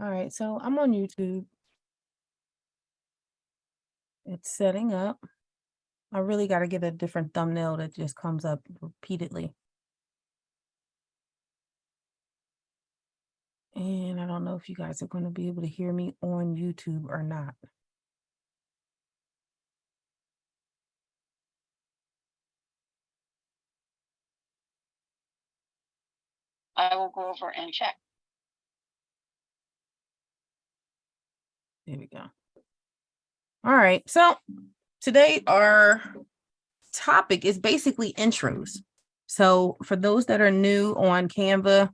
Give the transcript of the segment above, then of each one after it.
All right, so I'm on YouTube. It's setting up. I really got to get a different thumbnail that just comes up repeatedly. And I don't know if you guys are going to be able to hear me on YouTube or not. I will go over and check. There we go. All right, so today our topic is basically intros. So for those that are new on Canva,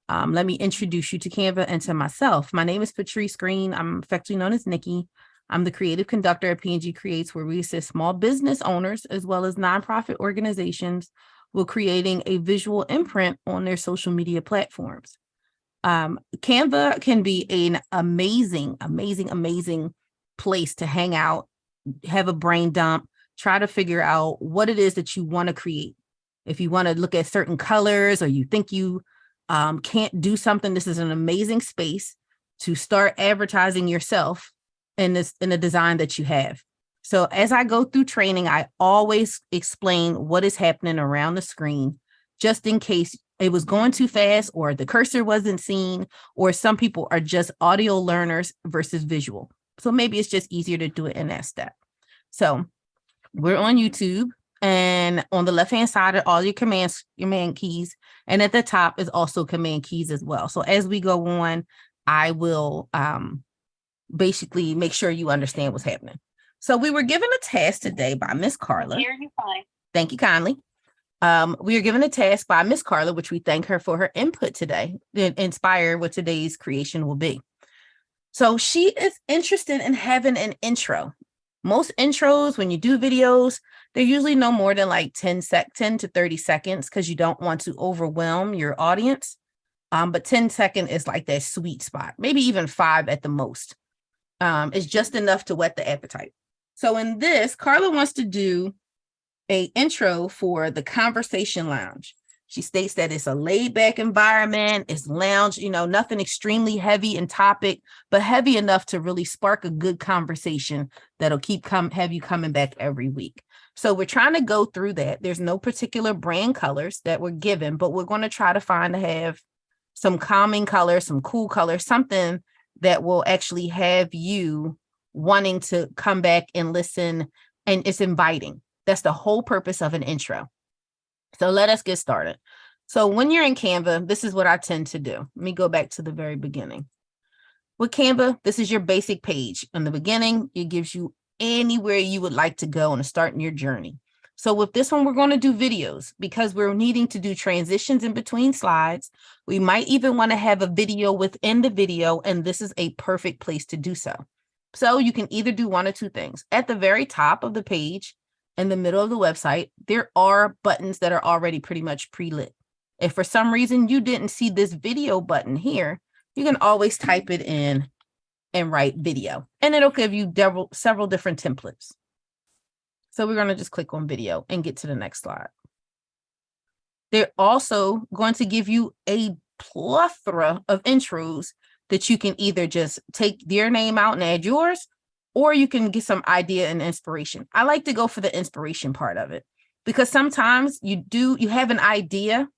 let me introduce you to Canva and to myself. My name is Patrice Green. I'm affectionately known as Nikki. I'm the creative conductor at P&G Creates, where we assist small business owners as well as nonprofit organizations with creating a visual imprint on their social media platforms. Canva can be an amazing place to hang out, have a brain dump, try to figure out what it is that you want to create. If you want to look at certain colors or you think you can't do something, this is an amazing space to start advertising yourself in the design that you have. So as I go through training, I always explain what is happening around the screen, just in case it was going too fast or the cursor wasn't seen, or some people are just audio learners versus visual. So maybe it's just easier to do it in that step. So we're on YouTube, and on the left-hand side are all your command keys. And at the top is also command keys as well. So as we go on, I will basically make sure you understand what's happening. So we were given a task today by Miss Carla. Hear you fine. Thank you kindly. We are given a task by Miss Carla, which we thank her for her input today to inspire what today's creation will be. So she is interested in having an intro. Most intros, when you do videos, they're usually no more than like 10 to 30 seconds because you don't want to overwhelm your audience. But 10 seconds is like that sweet spot, maybe even 5 at the most. It's just enough to whet the appetite. So in this, Carla wants to do an intro for the Conversation Lounge. She states that it's a laid-back environment, it's lounge, nothing extremely heavy in topic, but heavy enough to really spark a good conversation that'll have you coming back every week. So we're trying to go through that. There's no particular brand colors that we're given, but we're going to try to have some calming colors, some cool colors, something that will actually have you wanting to come back and listen, and it's inviting. That's the whole purpose of an intro. So let us get started. So when you're in Canva, this is what I tend to do. Let me go back to the very beginning. With Canva, this is your basic page. In the beginning, it gives you anywhere you would like to go and start your journey. So with this one, we're going to do videos because we're needing to do transitions in between slides. We might even want to have a video within the video, and this is a perfect place to do so. So you can either do one or two things. At the very top of the page, in the middle of the website, there are buttons that are already pretty much pre-lit. If for some reason you didn't see this video button here, you can always type it in and write video, and it'll give you several different templates. So we're going to just click on video and get to the next slide. They're also going to give you a plethora of intros that you can either just take their name out and add yours, or you can get some idea and inspiration. I like to go for the inspiration part of it because sometimes you have an idea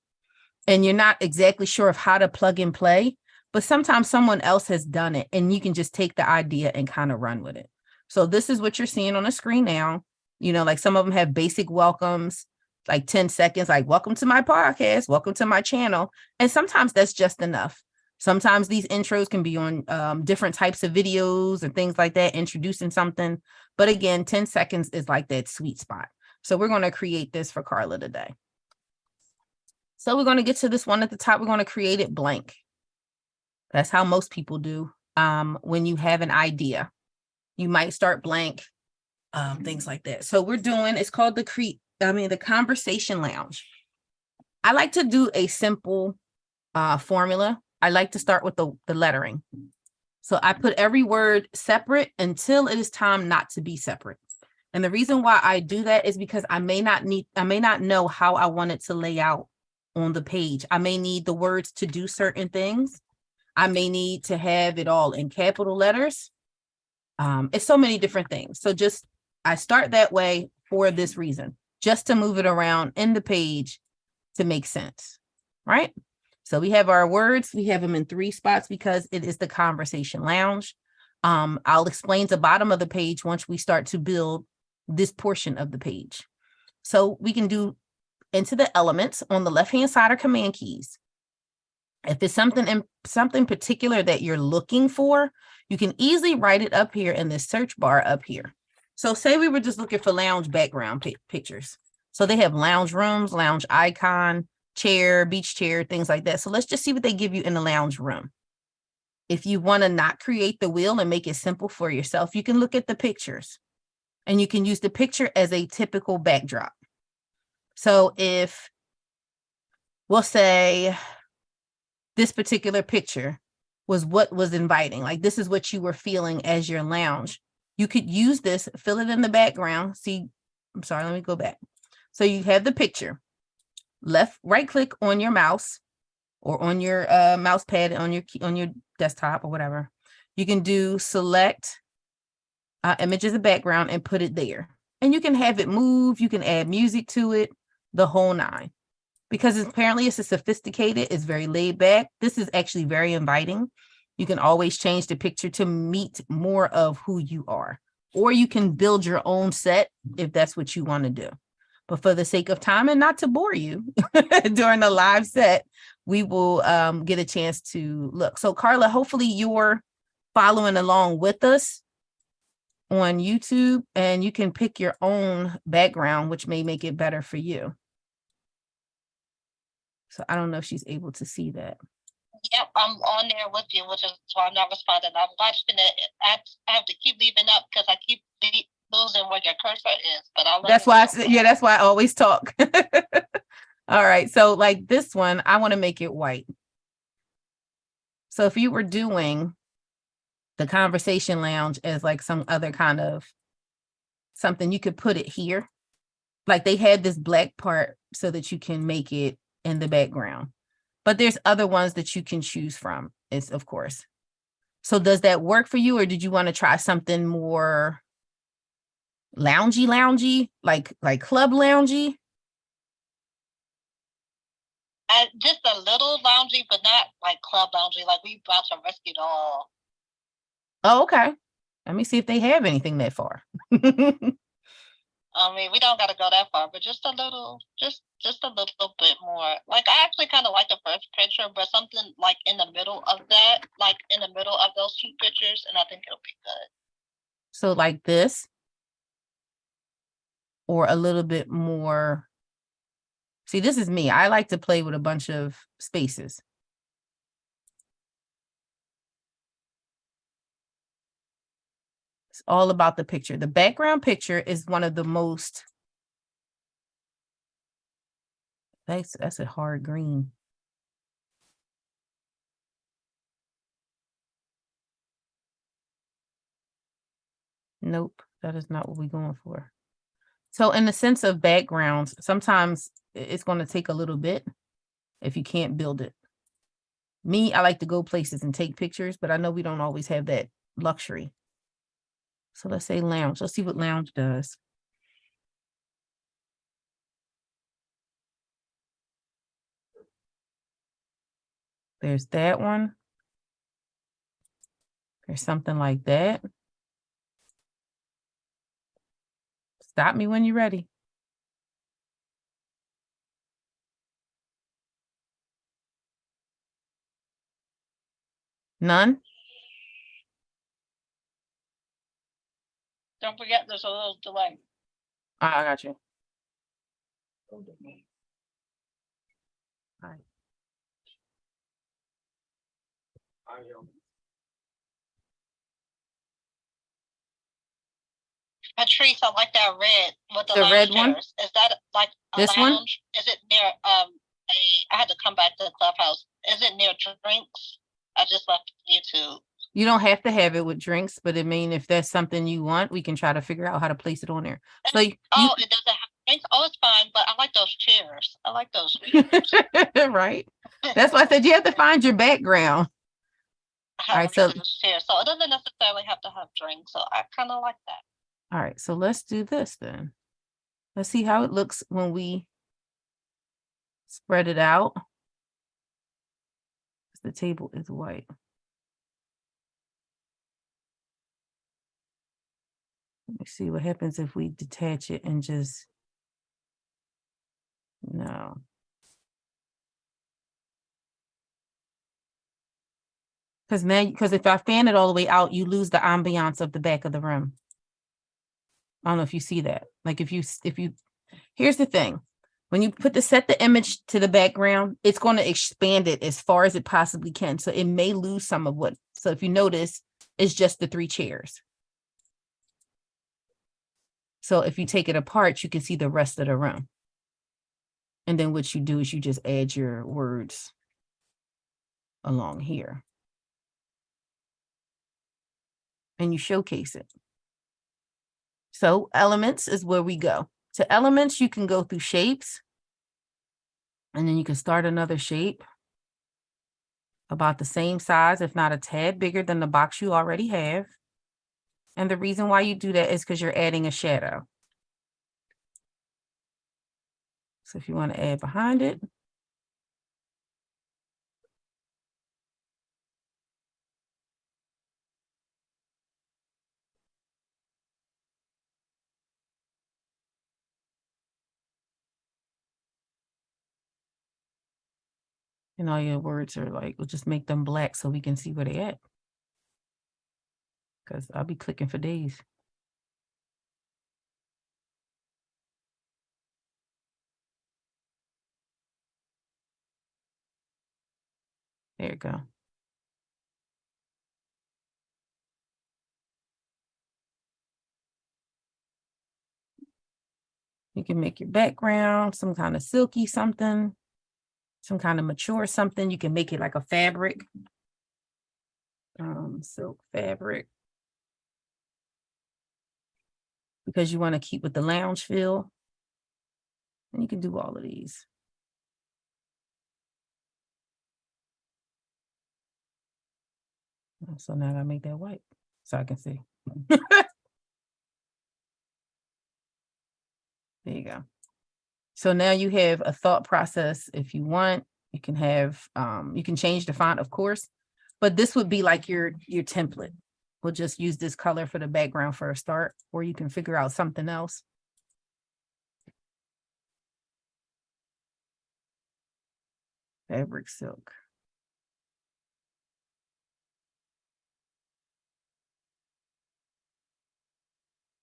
and you're not exactly sure of how to plug and play, but sometimes someone else has done it and you can just take the idea and kind of run with it. So this is what you're seeing on the screen now. Like some of them have basic welcomes, like 10 seconds, like welcome to my podcast, welcome to my channel. And sometimes that's just enough. Sometimes these intros can be on different types of videos and things like that, introducing something. But again, 10 seconds is like that sweet spot. So we're going to create this for Carla today. So we're going to get to this one at the top. We're going to create it blank. That's how most people do when you have an idea. You might start blank, things like that. So it's called the Conversation Lounge. I like to do a simple formula. I like to start with the lettering. So I put every word separate until it is time not to be separate. And the reason why I do that is because I may not know how I want it to lay out on the page. I may need the words to do certain things. I may need to have it all in capital letters. It's so many different things. So just, I start that way for this reason, just to move it around in the page to make sense, right? So we have our words, we have them in 3 spots because it is the conversation lounge. I'll explain the bottom of the page once we start to build this portion of the page. So we can do into the elements on the left-hand side are command keys. If it's something particular that you're looking for, you can easily write it up here in this search bar up here. So say we were just looking for lounge background pictures. So they have lounge rooms, lounge icon, chair, beach chair, things like that. So let's just see what they give you in the lounge room. If you want to not create the wheel and make it simple for yourself, you can look at the pictures and you can use the picture as a typical backdrop. So if we'll say this particular picture was what was inviting, like this is what you were feeling as your lounge, you could use this, fill it in the background. See, I'm sorry, let me go back. So you have the picture, right click on your mouse or on your mouse pad on your desktop or whatever. You can do select image as a background and put it there. And you can have it move, you can add music to it, the whole 9. Because apparently it's a sophisticated, it's very laid back. This is actually very inviting. You can always change the picture to meet more of who you are. Or you can build your own set if that's what you want to do. But for the sake of time and not to bore you during the live set, we will get a chance to look. So Carla, hopefully you're following along with us on YouTube and you can pick your own background, which may make it better for you. So I don't know if she's able to see that. Yep, I'm on there with you, which is why I'm not responding. I'm watching it. I have to keep leaving up because I keep losing where your cursor is. But that's why that's why I always talk. All right. So like this one, I want to make it white. So if you were doing the conversation lounge as like some other kind of something, you could put it here. Like they had this black part so that you can make it in the background. But there's other ones that you can choose from, is of course. So does that work for you, or did you want to try something more loungy, like club loungy? Just a little loungy, but not like club loungy. Like we about to rescue it all. Oh, okay. Let me see if they have anything that far. I mean, we don't got to go that far, but just a little bit more. Like, I actually kind of like the first picture, but something like in the middle of that, like in the middle of those 2 pictures, and I think it'll be good. So like this, or a little bit more. See, this is me. I like to play with a bunch of spaces. It's all about the picture. The background picture is one of the most, that's a hard green. Nope, that is not what we're going for. So in the sense of backgrounds, sometimes it's going to take a little bit if you can't build it. Me, I like to go places and take pictures, but I know we don't always have that luxury. So let's say lounge. Let's see what lounge does. There's that one. There's something like that. Stop me when you're ready. None? Don't forget, there's a little delay. I got you. All right. Patrice, I like that red with the red lounge one? chairs. Is that like a This lounge? one? Is it near I had to come back to the clubhouse. Is it near drinks? I just left YouTube. You don't have to have it with drinks, but I mean, if that's something you want, we can try to figure out how to place it on there. So it doesn't have drinks. Oh, it's fine, but I like those chairs. I like those chairs. Right. That's why I said you have to find your background. All have right, a so chair. So it doesn't necessarily have to have drinks. So I kind of like that. all right, so let's do this then. Let's see how it looks when we spread it out. The table is white. Let me see what happens if we detach it and just, no. Because if I fan it all the way out, you lose the ambiance of the back of the room. I don't know if you see that. Like if you, here's the thing. When you set the image to the background, it's going to expand it as far as it possibly can. So it may lose some of what, so if you notice, it's just the 3 chairs. So if you take it apart, you can see the rest of the room. And then what you do is you just add your words along here. And you showcase it. So elements is where we go. To elements, you can go through shapes. And then you can start another shape about the same size, if not a tad bigger than the box you already have. And the reason why you do that is because you're adding a shadow. So if you want to add behind it, and all your words are like, we'll just make them black so we can see where they at. Because I'll be clicking for days. There you go. You can make your background some kind of silky something, some kind of mature something. You can make it like a fabric, silk fabric, because you want to keep with the lounge feel. And you can do all of these. So now I gotta make that white so I can see. There you go. So now you have a thought process. If you want, you can have, you can change the font, of course, but this would be like your template. We'll just use this color for the background for a start, or you can figure out something else. Fabric silk.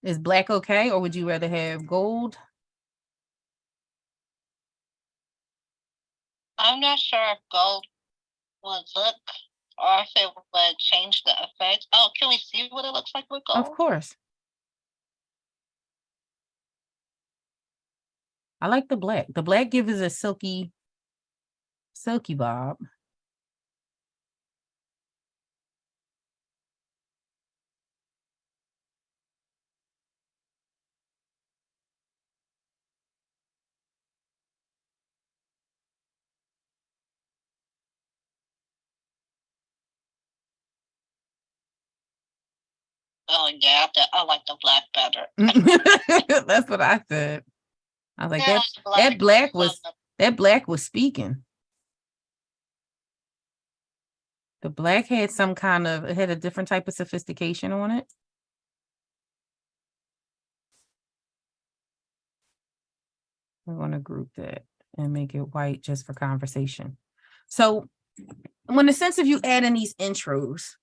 Is black okay, or would you rather have gold? I'm not sure if gold would look or if it would change the effect. Oh, can we see what it looks like with Of gold? course. I like the black. The black gives us a silky bob. Oh yeah, I like the black better. That's what I said. I was like, Yeah, that black was speaking. The black had some kind of, it had a different type of sophistication on it. We want to group that and make it white just for conversation. So when the sense of you add in these intros,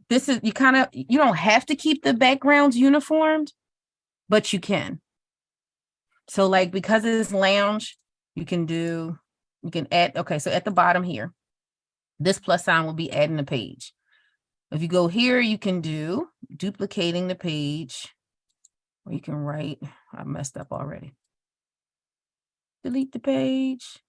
this is, you don't have to keep the backgrounds uniformed, but you can. So like, because it's lounge, you can add, okay, so at the bottom here, this plus sign will be adding a page. If you go here, you can do duplicating the page, or you can write, I messed up already. Delete the page.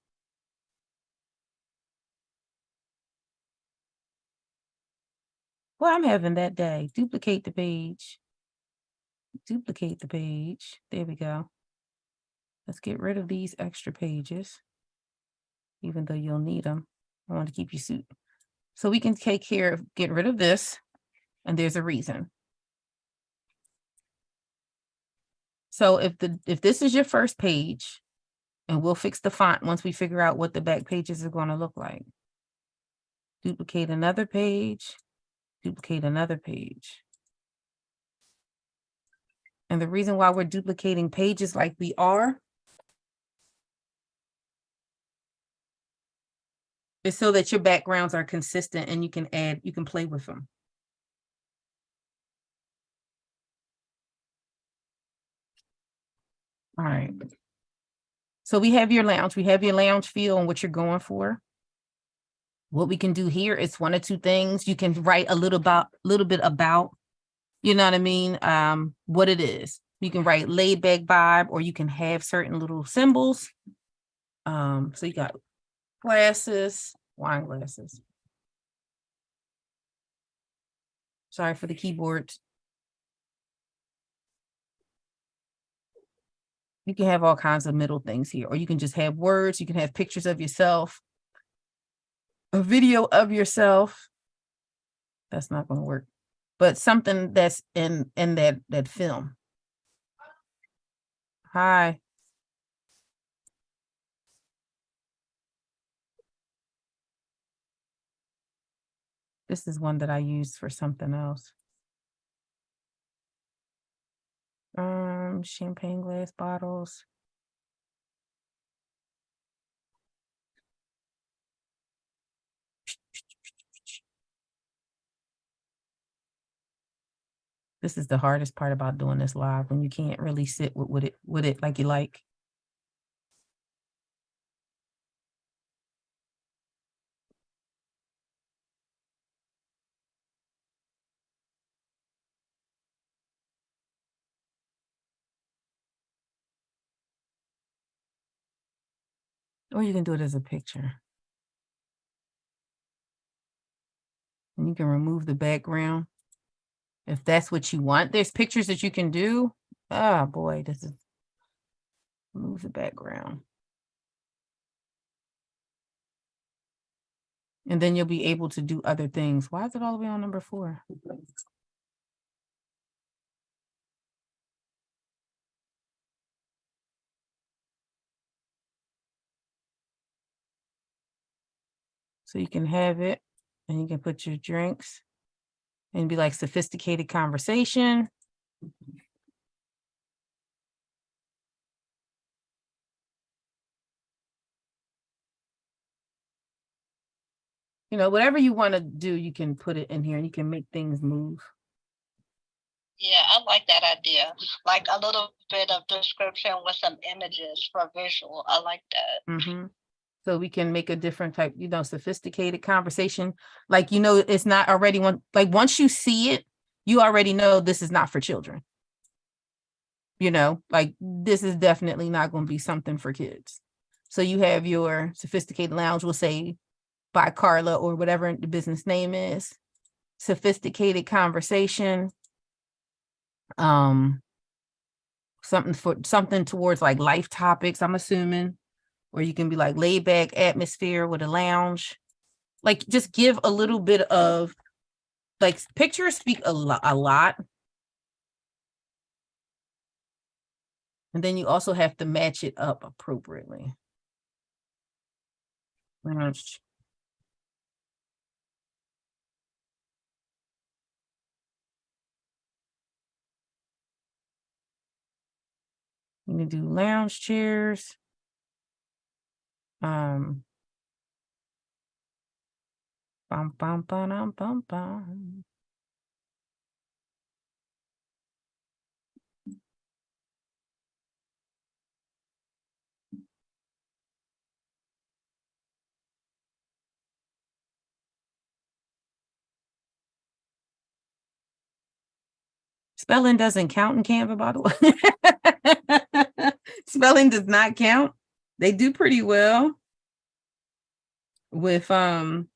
Well, I'm having that day. Duplicate the page. Duplicate the page. There we go. Let's get rid of these extra pages, even though you'll need them. I want to keep you suit. So we can take care of, get rid of this, and there's a reason. So if this is your first page, and we'll fix the font once we figure out what the back pages are going to look like. Duplicate another page, duplicate another page. And the reason why we're duplicating pages like we are is so that your backgrounds are consistent and you can add, you can play with them. All right. So we have your lounge feel and what you're going for. What we can do here is one or two things. You can write a little bit about, you know what I mean? What it is. You can write laid back vibe, or you can have certain little symbols. So you got glasses, wine glasses. Sorry for the keyboard. You can have all kinds of middle things here, or you can just have words. You can have pictures of yourself, a video of yourself. That's not going to work, but something that's in that film. Hi. This is one that I used for something else. Champagne glass bottles. This is the hardest part about doing this live, when you can't really sit with it like you like. Or you can do it as a picture. And you can remove the background if that's what you want. There's pictures that you can do. Oh boy, this is, remove the background. And then you'll be able to do other things. Why is it all the way on number 4? So you can have it, and you can put your drinks and be like sophisticated conversation. You know, whatever you want to do, you can put it in here and you can make things move. Yeah, I like that idea. Like a little bit of description with some images for visual. I like that. Mm-hmm. So we can make a different type, you know, sophisticated conversation. Like, you know, it's not already one, like once you see it, you already know this is not for children. You know, like this is definitely not going to be something for kids. So you have your sophisticated lounge, we'll say by Carla or whatever the business name is. Sophisticated conversation. Something towards like life topics, I'm assuming. Or you can be like laid back atmosphere with a lounge. Like just give a little bit of, like, pictures speak a lot. And then you also have to match it up appropriately. Lounge. You can do lounge chairs. Bum, bum, bum, bum, bum. Spelling doesn't count in Canva, by the way. Spelling does not count. They do pretty well with you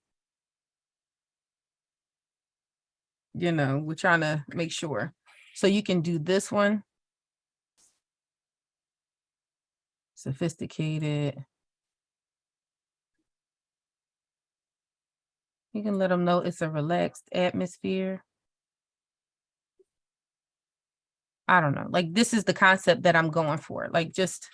know, we're trying to make sure. So you can do this one. Sophisticated. You can let them know it's a relaxed atmosphere. I don't know. Like, this is the concept that I'm going for. Like, just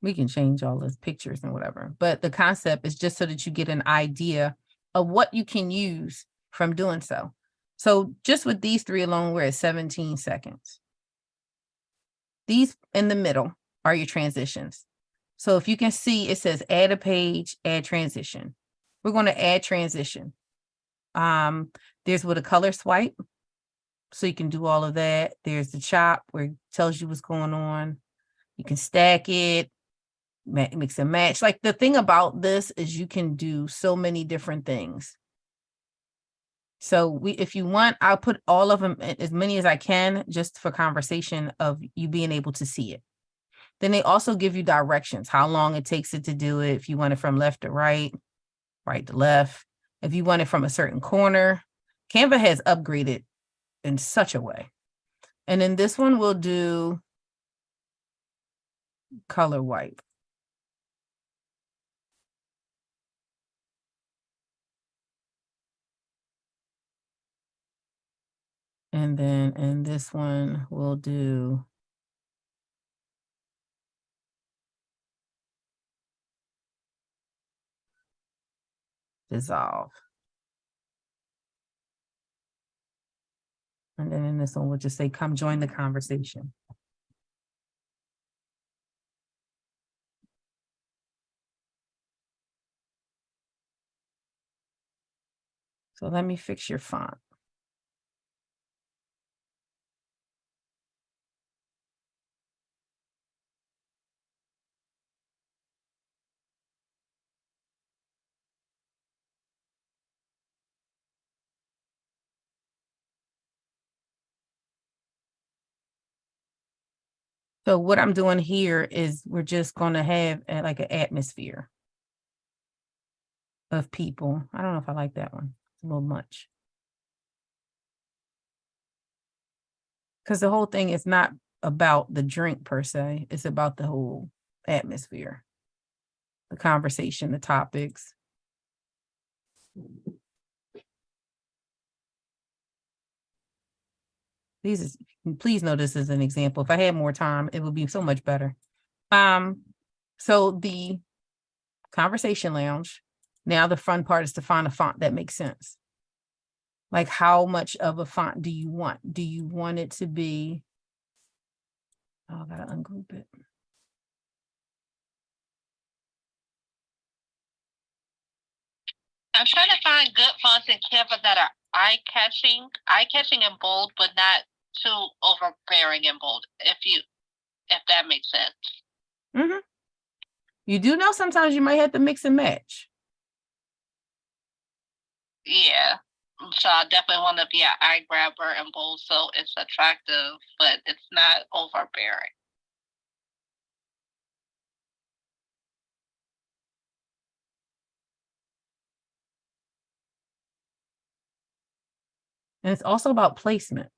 we can change all those pictures and whatever. But the concept is just so that you get an idea of what you can use from doing so. So just with these three alone, we're at 17 seconds. These in the middle are your transitions. So if you can see, it says add a page, add transition. We're going to add transition. There's with a color swipe. So you can do all of that. There's the chop where it tells you what's going on. You can stack it, mix and match. Like, the thing about this is you can do so many different things. So if you want, I'll put all of them, as many as I can, just for conversation of you being able to see it. Then they also give you directions, how long it takes it to do it. If you want it from left to right, right to left. If you want it from a certain corner, Canva has upgraded in such a way. And then this one will do color wipe. And then in this one, we'll do dissolve. And then in this one, we'll just say, come join the conversation. So let me fix your font. So what I'm doing here is we're just going to have like an atmosphere of people. I don't know if I like that one. It's a little much. Because the whole thing is not about the drink per se. It's about the whole atmosphere, the conversation, the topics. Please know this is an example. If I had more time, it would be so much better. So the conversation lounge. Now the fun part is to find a font that makes sense. Like, how much of a font do you want? Do you want it to be? Oh, I gotta ungroup it. I'm trying to find good fonts in Canva that are eye-catching and bold, but not too overbearing and bold. If that makes sense. Mm-hmm. You do know sometimes you might have to mix and match. Yeah. So I definitely want to be an eye grabber and bold, so it's attractive, but it's not overbearing. And it's also about placement.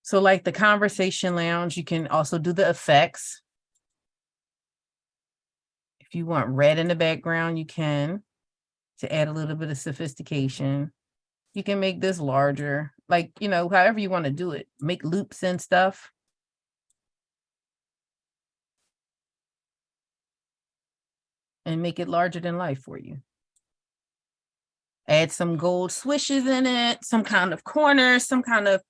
So like the conversation lounge, you can also do the effects. If you want red in the background, you can, to add a little bit of sophistication. You can make this larger, like, however you want to do it. Make loops and stuff. And make it larger than life for you. Add some gold swishes in it, some kind of corners, some kind of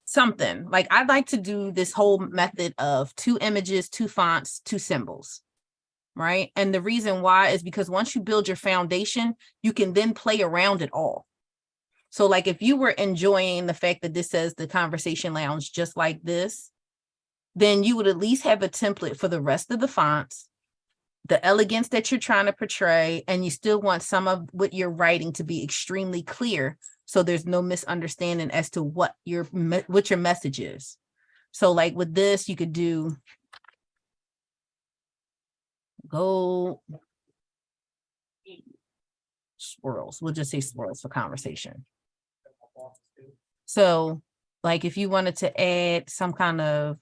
something. Like, I'd like to do this whole method of 2 images, 2 fonts, 2 symbols. Right. And the reason why is because once you build your foundation, you can then play around it all. So like, if you were enjoying the fact that this says the conversation lounge just like this, then you would at least have a template for the rest of the fonts, the elegance that you're trying to portray, and you still want some of what you're writing to be extremely clear, so there's no misunderstanding as to what your message is. So like with this, you could do gold swirls. We'll just say swirls for conversation. So like if you wanted to add some kind of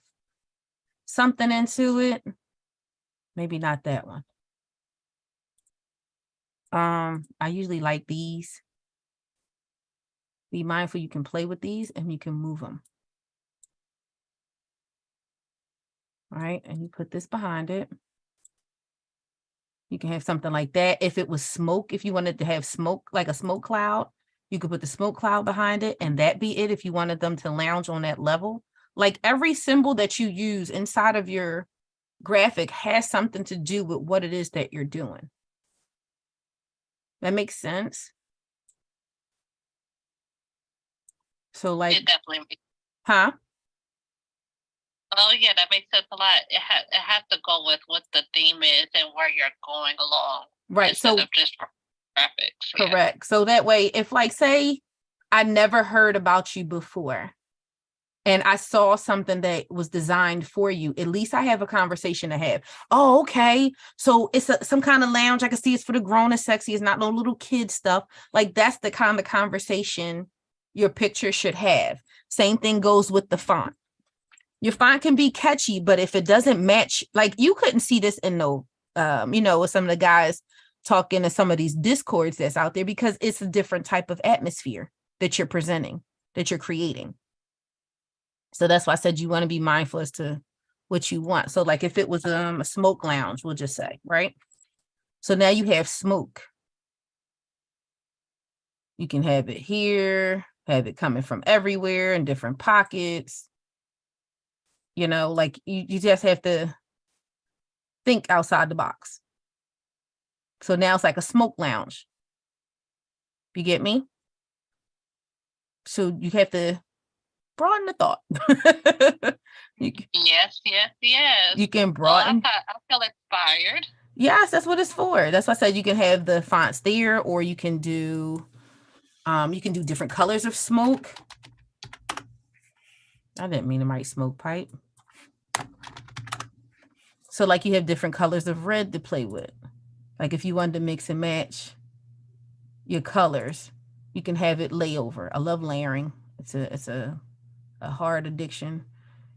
something into it, maybe not that one. I usually like these. Be mindful you can play with these and you can move them. All right, and you put this behind it. You can have something like that. If it was smoke, if you wanted to have smoke, like a smoke cloud, you could put the smoke cloud behind it and that be it if you wanted them to lounge on that level. Like every symbol that you use inside of your graphic has something to do with what it is that you're doing. That makes sense? So like, It definitely makes. huh? Oh yeah, that makes sense a lot. It has to go with what the theme is and where you're going along, Right. instead So of just graphics. Yeah. correct. So that way, if like, say, I never heard about you before and I saw something that was designed for you, at least I have a conversation to have. Oh, okay. So it's some kind of lounge. I can see it's for the grown and sexy. It's not no little kid stuff. Like that's the kind of conversation your picture should have. Same thing goes with the font. Your font can be catchy, but if it doesn't match, like you couldn't see this in no, with some of the guys talking to some of these discords that's out there because it's a different type of atmosphere that you're presenting, that you're creating. So that's why I said you want to be mindful as to what you want. So like if it was a smoke lounge, we'll just say, right? So now you have smoke. You can have it here, have it coming from everywhere in different pockets. Like you just have to think outside the box. So now it's like a smoke lounge. You get me? So you have to broaden the thought. Yes. You can Well, broaden. I feel inspired. Yes, that's what it's for. That's why I said you can have the fonts there, or you can do different colors of smoke. I didn't mean to write smoke pipe. So like you have different colors of red to play with. Like if you wanted to mix and match your colors, you can have it layover. I love layering. It's a hard addiction.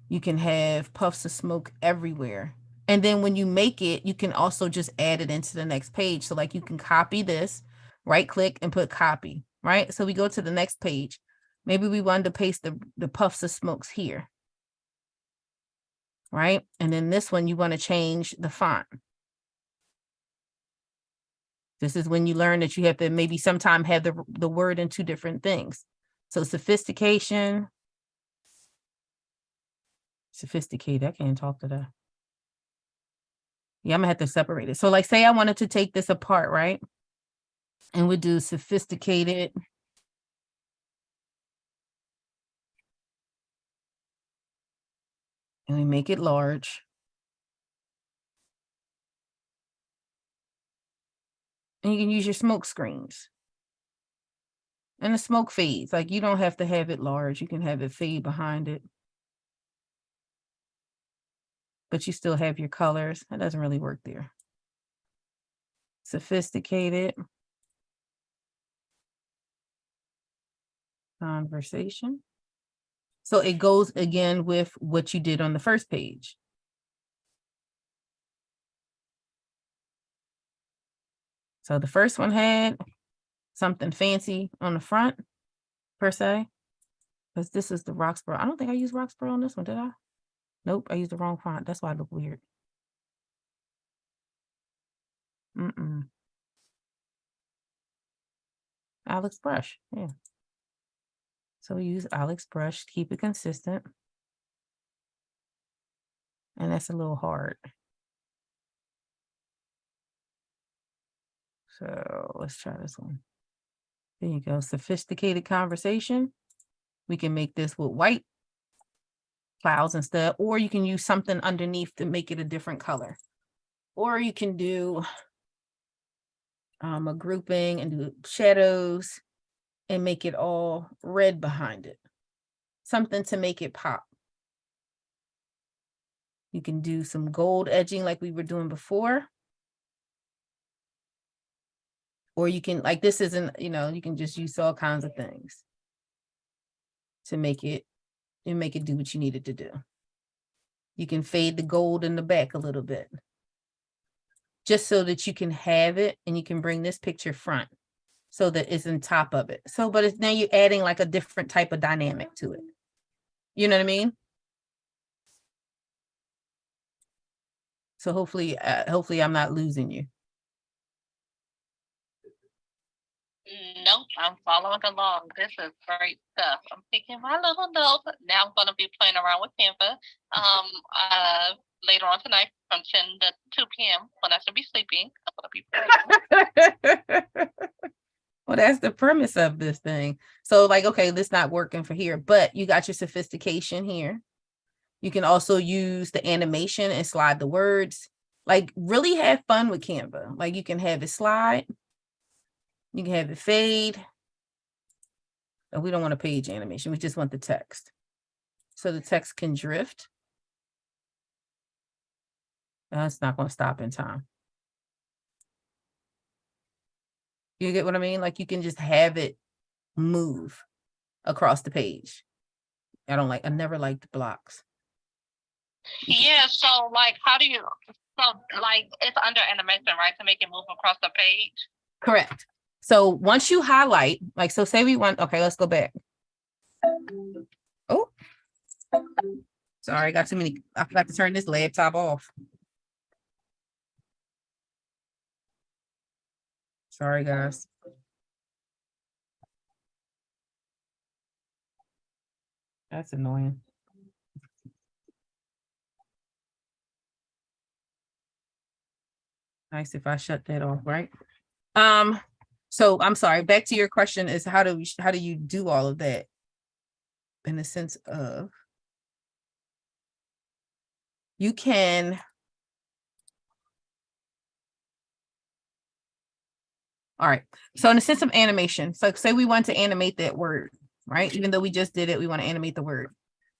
You can have puffs of smoke everywhere. And then when you make it, you can also just add it into the next page. So like you can copy this, right click and put copy, right? So we go to the next page. Maybe we wanted to paste the puffs of smokes here, right? And then this one, you want to change the font. This is when you learn that you have to maybe sometime have the word in two different things. So sophisticated, I can't talk to that. Yeah, I'm gonna have to separate it. So like say I wanted to take this apart, right? And we do sophisticated. And we make it large. And you can use your smoke screens. And the smoke fades. Like you don't have to have it large. You can have it fade behind it. But you still have your colors. That doesn't really work there. Sophisticated. Conversation. So it goes again with what you did on the first page. So the first one had something fancy on the front, per se. Because this is the Roxborough. I don't think I used Roxborough on this one, did I? Nope, I used the wrong font. That's why I look weird. Alex Brush, yeah. So we use Alex Brush, keep it consistent. And that's a little hard. So let's try this one. There you go, sophisticated conversation. We can make this with white clouds instead, or you can use something underneath to make it a different color. Or you can do a grouping and do shadows and make it all red behind it. Something to make it pop. You can do some gold edging like we were doing before. Or you can, like, this isn't, you can just use all kinds of things to make it do what you need it to do. You can fade the gold in the back a little bit, just so that you can have it, and you can bring this picture front so that it's on top of it. So, but it's now you're adding like a different type of dynamic to it. You know what I mean? So hopefully I'm not losing you. Nope, I'm following along. This is great stuff. I'm taking my little notes. Now I'm gonna be playing around with Canva. Later on tonight from 10 to 2 p.m. when I should be sleeping. I'm gonna be playing. Well, that's the premise of this thing. So, like, okay, this not working for here, but you got your sophistication here. You can also use the animation and slide the words. Like, really have fun with Canva. Like, you can have it slide. You can have it fade. But we don't want a page animation. We just want the text. So the text can drift. It's not going to stop in time. You get what I mean? Like, you can just have it move across the page. I never liked blocks. Yeah, so like it's under animation, right? To make it move across the page. Correct. So once you highlight, like, so say we want, okay, let's go back. Oh, sorry, I got too many. I forgot to turn this laptop off. Sorry, guys. That's annoying. Nice if I shut that off, right? So I'm sorry, back to your question is how do you do all of that? In the sense of you can all right. So in the sense of animation, so say we want to animate that word, right? Even though we just did it, we want to animate the word.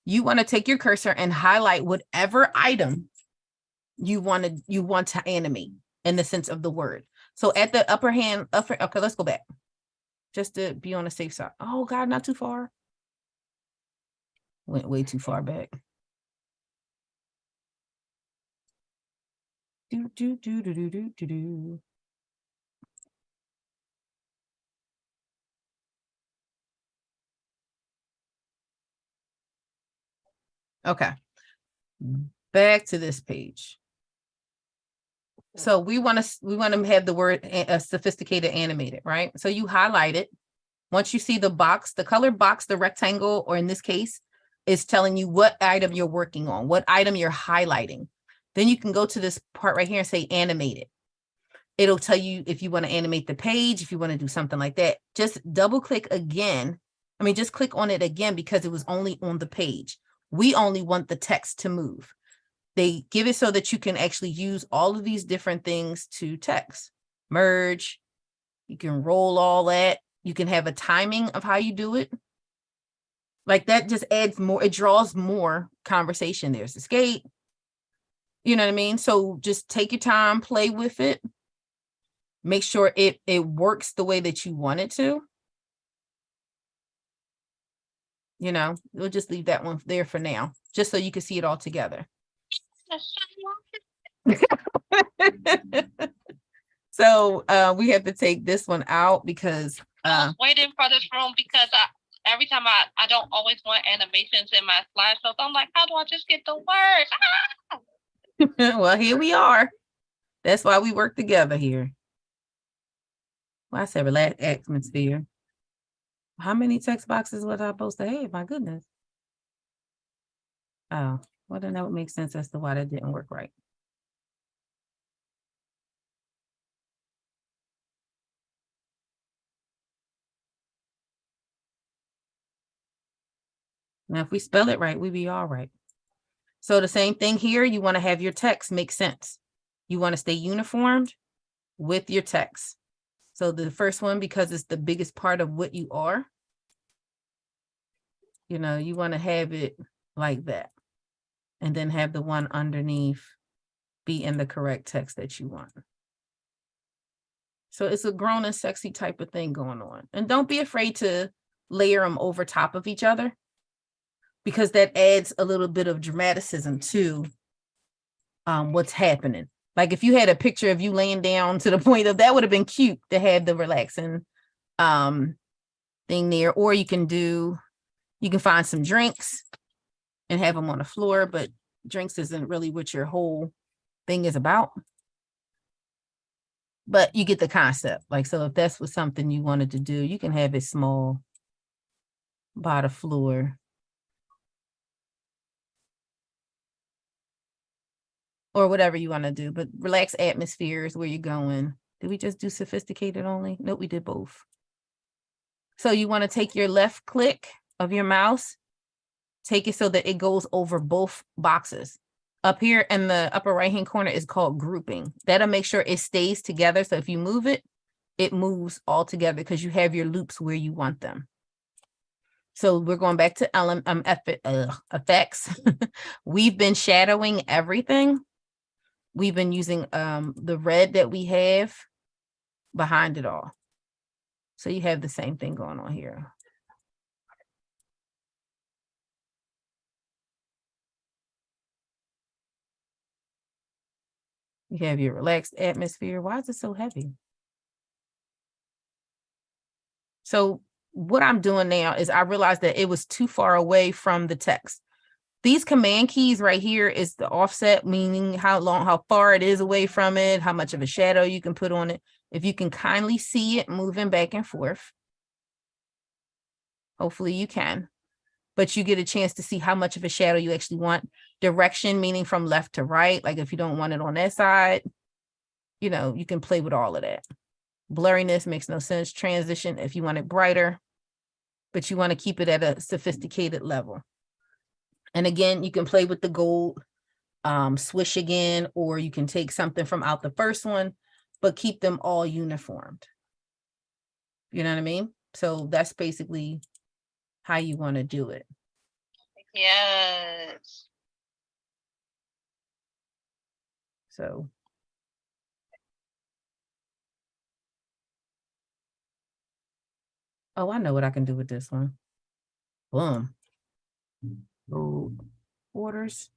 You want to take your cursor and highlight whatever item you want to animate in the sense of the word. So at the okay, let's go back. Just to be on the safe side. Oh God, not too far. Went way too far back. Okay. Back to this page. So we want to have the word sophisticated animated, right? So you highlight it. Once you see the box, the color box, the rectangle, or in this case, is telling you what item you're working on, what item you're highlighting. Then you can go to this part right here and say animated. It'll tell you if you want to animate the page, if you want to do something like that. Just double click again. I mean, just click on it again because it was only on the page. We only want the text to move. They give it so that you can actually use all of these different things to text. Merge. You can roll all that. You can have a timing of how you do it. Like that just adds more, it draws more conversation. There's escape. You know what I mean? So just take your time, play with it. Make sure it works the way that you want it to. We'll just leave that one there for now, just so you can see it all together. So we have to take this one out because I was waiting for this room because every time I don't always want animations in my slideshows. I'm like, how do I just get the words? Well, here we are. That's why we work together here. Well, I said relax atmosphere. How many text boxes was I supposed to have? My goodness. Oh, well, then that would make sense as to why that didn't work right. Now, if we spell it right, we'd be all right. So the same thing here, you want to have your text make sense. You want to stay uniformed with your text. So the first one, because it's the biggest part of what you are, you want to have it like that. And then have the one underneath be in the correct text that you want. So it's a grown and sexy type of thing going on. And don't be afraid to layer them over top of each other, because that adds a little bit of dramaticism to what's happening. Like if you had a picture of you laying down to the point of, that would have been cute to have the relaxing thing there. Or you can find some drinks and have them on the floor, but drinks isn't really what your whole thing is about. But you get the concept. Like, so if that's what something you wanted to do, you can have it small by the floor. Or whatever you want to do, but relaxed atmosphere is where you're going. Did we just do sophisticated only? Nope, we did both. So you want to take your left click of your mouse, take it so that it goes over both boxes. Up here in the upper right-hand corner is called grouping. That'll make sure it stays together. So if you move it, it moves all together because you have your loops where you want them. So we're going back to effects. We've been shadowing everything. We've been using the red that we have behind it all. So you have the same thing going on here. You have your relaxed atmosphere. Why is it so heavy? So what I'm doing now is I realized that it was too far away from the text. These command keys right here is the offset, meaning how far it is away from it, how much of a shadow you can put on it. If you can kindly see it moving back and forth, hopefully you can, but you get a chance to see how much of a shadow you actually want. Direction, meaning from left to right. Like if you don't want it on that side, you can play with all of that. Blurriness makes no sense. Transition, if you want it brighter, but you want to keep it at a sophisticated level. And again, you can play with the gold swish again, or you can take something from out the first one, but keep them all uniformed. You know what I mean? So that's basically how you want to do it. Yes. So. Oh, I know what I can do with this one. Boom. Gold orders.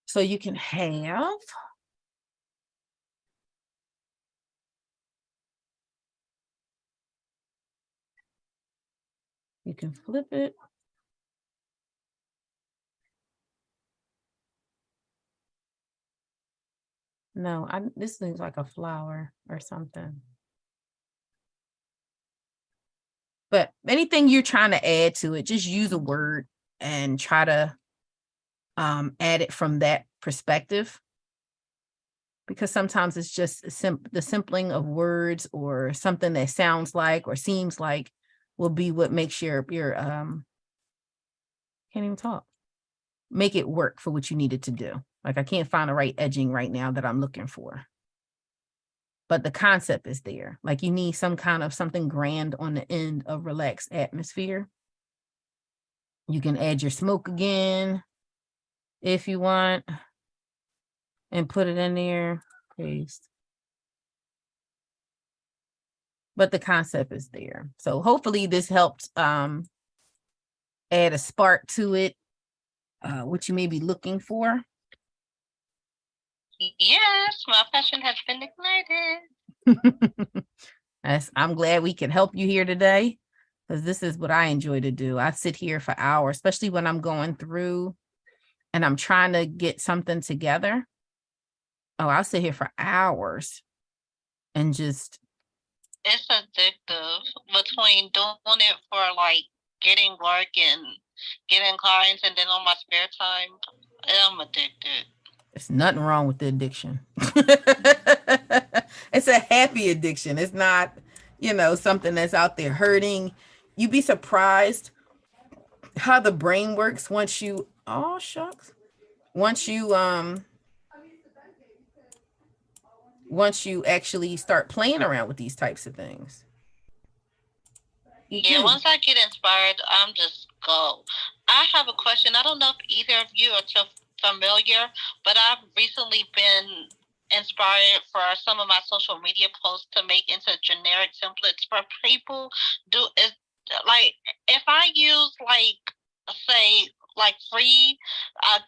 So you can have you can flip it. No, this thing's like a flower or something. But anything you're trying to add to it, just use a word and try to add it from that perspective. Because sometimes it's just the simpling of words or something that sounds like or seems like will be what makes your can't even talk. Make it work for what you needed to do. Like I can't find the right edging right now that I'm looking for. But the concept is there. Like you need some kind of something grand on the end of relaxed atmosphere. You can add your smoke again if you want and put it in there. Paste. But the concept is there. So hopefully this helped add a spark to it, what you may be looking for. Yes, my passion has been ignited. I'm glad we can help you here today, because this is what I enjoy to do. I sit here for hours, especially when I'm going through and I'm trying to get something together. Oh, I'll sit here for hours and just. It's addictive between doing it for like getting work and getting clients, and then on my spare time, I'm addicted. There's nothing wrong with the addiction. It's a happy addiction. It's not, something that's out there hurting. You'd be surprised how the brain works once you, oh shucks. Once you actually start playing around with these types of things. Yeah, once I get inspired, I'm just go. I have a question. I don't know if either of you are so familiar, but I've recently been inspired for some of my social media posts to make into generic templates for people. Do is like if I use like say like free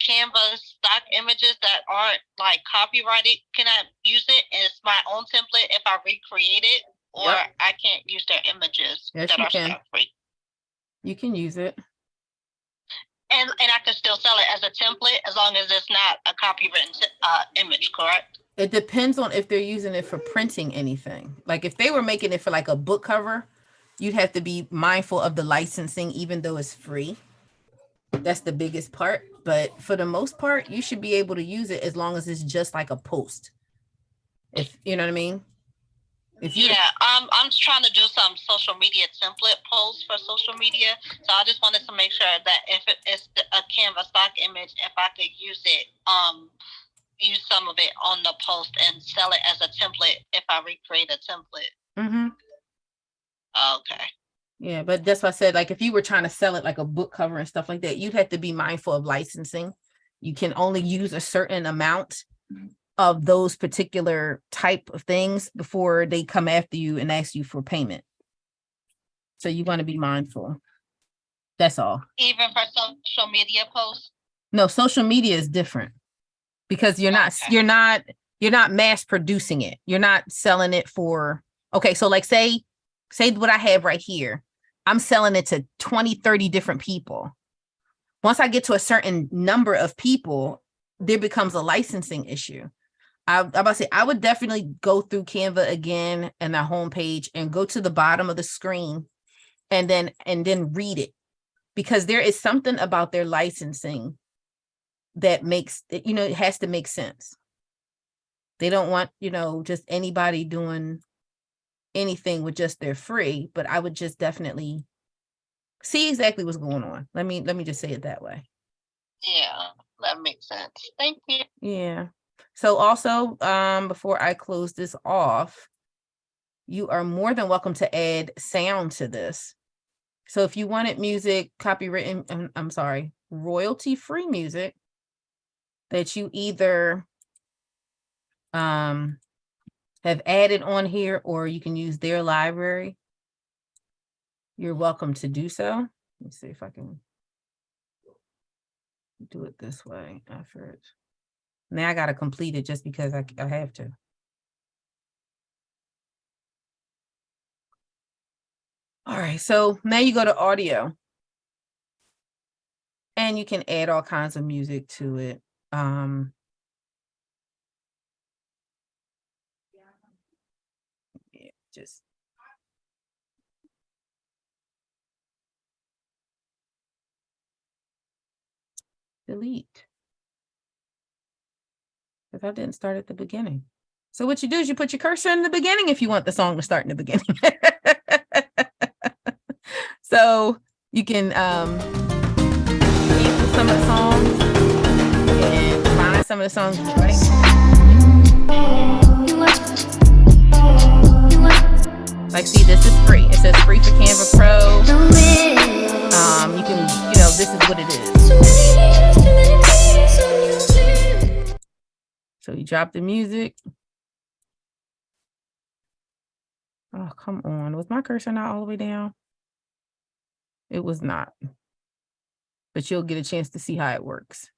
Canva stock images that aren't like copyrighted, can I use it as my own template if I recreate it, or Yep. I can't use their images Yes, that you are can. stock free? You can use it. And I can still sell it as a template as long as it's not a copywritten image, correct? It depends on if they're using it for printing anything. Like if they were making it for like a book cover, you'd have to be mindful of the licensing, even though it's free. That's the biggest part. But for the most part, you should be able to use it as long as it's just like a post. If you know what I mean. If you Yeah, I'm trying to do some social media template posts for social media, so I just wanted to make sure that if it's a Canva stock image, if I could use it, use some of it on the post and sell it as a template if I recreate a template. Mm-hmm. Okay. Yeah, but that's why I said, like, if you were trying to sell it like a book cover and stuff like that, you'd have to be mindful of licensing. You can only use a certain amount of those particular type of things before they come after you and ask you for payment. So you want to be mindful. That's all. Even for social media posts? No, social media is different because you're not Okay. you're not mass producing it. You're not selling it for, okay, so like say what I have right here. I'm selling it to 20, 30 different people. Once I get to a certain number of people, there becomes a licensing issue. I'm about to say, I would definitely go through Canva again and the homepage and go to the bottom of the screen and then read it, because there is something about their licensing that makes it, it has to make sense. They don't want, just anybody doing anything with just their free, but I would just definitely see exactly what's going on. Let me just say it that way. Yeah, that makes sense. Thank you. Yeah. So also, before I close this off, you are more than welcome to add sound to this. So if you wanted music, copywritten, I'm sorry, royalty-free music that you either have added on here or you can use their library, you're welcome to do so. Let me see if I can do it this way. Effort. Now I got to complete it just because I have to. All right, so now you go to audio and you can add all kinds of music to it. Yeah, just delete, because I didn't start at the beginning. So what you do is you put your cursor in the beginning if you want the song to start in the beginning. So you can sample some of the songs and find some of the songs you like. Like, see, this is free. It says free for Canva Pro. You can, this is what it is. So you drop the music. Oh, come on. Was my cursor not all the way down? It was not. But you'll get a chance to see how it works.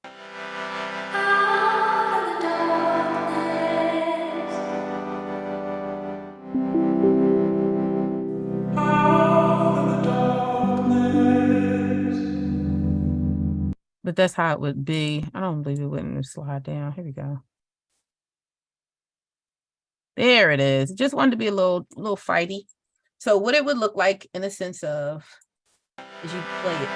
But that's how it would be. I don't believe it wouldn't slide down. Here we go. There it is. Just wanted to be a little fighty. So what it would look like in the sense of is you play it.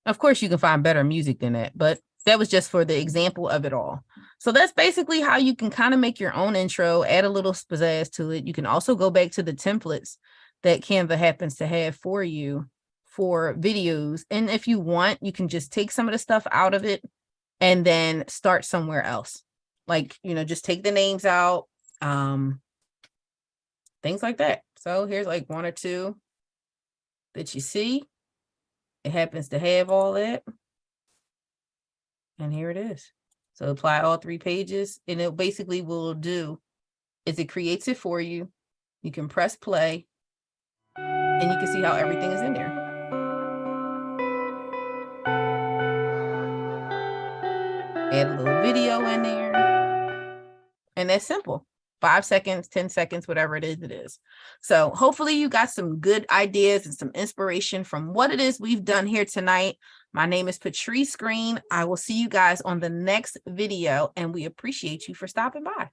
Of course, you can find better music than that, but that was just for the example of it all. So that's basically how you can kind of make your own intro, add a little pizzazz to it. You can also go back to the templates that Canva happens to have for you for videos. And if you want, you can just take some of the stuff out of it and then start somewhere else. like, just take the names out, things like that. So here's like one or two that you see. It happens to have all that. And here it is. So apply all 3 pages, and it basically will do is it creates it for you. You can press play, and you can see how everything is in there. Add a little video in there. And that's simple. 5 seconds, 10 seconds, whatever it is. So hopefully you got some good ideas and some inspiration from what it is we've done here tonight. My name is Patrice Green. I will see you guys on the next video, and we appreciate you for stopping by.